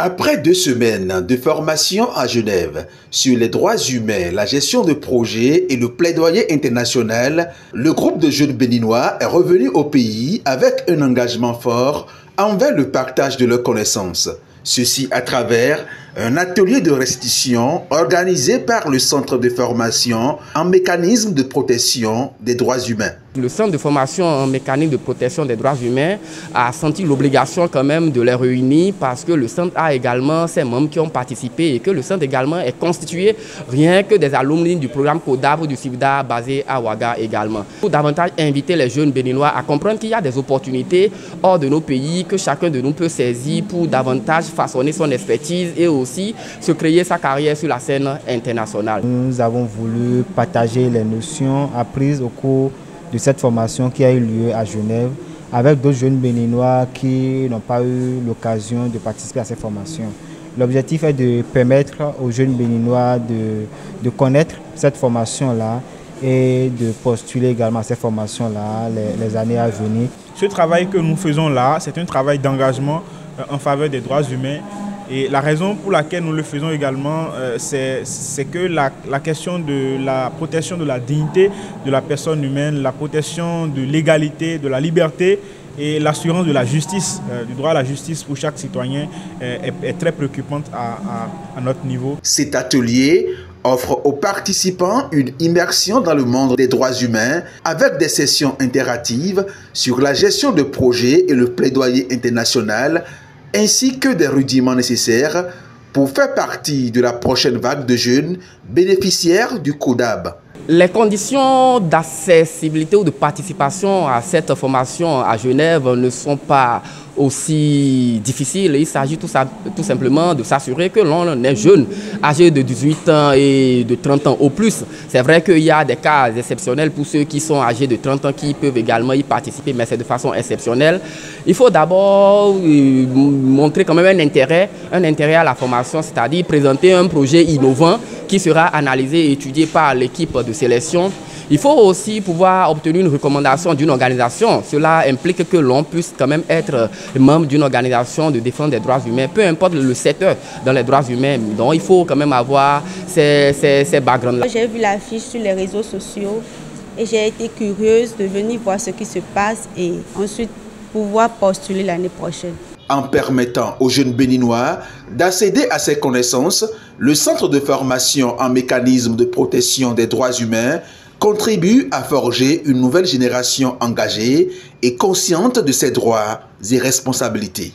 Après 2 semaines de formation à Genève sur les droits humains, la gestion de projets et le plaidoyer international, le groupe de jeunes béninois est revenu au pays avec un engagement fort envers le partage de leurs connaissances. Ceci à travers un atelier de restitution organisé par le Centre de formation en mécanisme de protection des droits humains. Le Centre de formation en mécanisme de protection des droits humains a senti l'obligation quand même de les réunir parce que le Centre a également ses membres qui ont participé et que le Centre également est constitué rien que des alumni du programme CODAB ou du CIVDA basé à Ouaga également. Pour davantage inviter les jeunes béninois à comprendre qu'il y a des opportunités hors de nos pays que chacun de nous peut saisir pour davantage façonner son expertise et aussi se créer sa carrière sur la scène internationale. Nous avons voulu partager les notions apprises au cours de cette formation qui a eu lieu à Genève avec d'autres jeunes béninois qui n'ont pas eu l'occasion de participer à cette formation. L'objectif est de permettre aux jeunes béninois de connaître cette formation-là et de postuler également à cette formation-là les années à venir. Ce travail que nous faisons là, c'est un travail d'engagement en faveur des droits humains. Et la raison pour laquelle nous le faisons également, c'est que la question de la protection de la dignité de la personne humaine, la protection de l'égalité, de la liberté et l'assurance de la justice, du droit à la justice pour chaque citoyen est très préoccupante à notre niveau. Cet atelier offre aux participants une immersion dans le monde des droits humains avec des sessions interactives sur la gestion de projets et le plaidoyer international, ainsi que des rudiments nécessaires pour faire partie de la prochaine vague de jeunes bénéficiaires du CODAB. Les conditions d'accessibilité ou de participation à cette formation à Genève ne sont pas aussi difficiles. Il s'agit tout simplement de s'assurer que l'on est jeune, âgé de 18 ans et de 30 ans au plus. C'est vrai qu'il y a des cas exceptionnels pour ceux qui sont âgés de 30 ans qui peuvent également y participer, mais c'est de façon exceptionnelle. Il faut d'abord montrer quand même un intérêt à la formation, c'est-à-dire présenter un projet innovant qui sera analysé et étudié par l'équipe de sélection. Il faut aussi pouvoir obtenir une recommandation d'une organisation. Cela implique que l'on puisse quand même être membre d'une organisation de défense des droits humains, peu importe le secteur dans les droits humains. Donc il faut quand même avoir ces backgrounds-là. J'ai vu l'affiche sur les réseaux sociaux et j'ai été curieuse de venir voir ce qui se passe et ensuite pouvoir postuler l'année prochaine. En permettant aux jeunes béninois d'accéder à ces connaissances, le Centre de formation en mécanisme de protection des droits humains contribue à forger une nouvelle génération engagée et consciente de ses droits et responsabilités.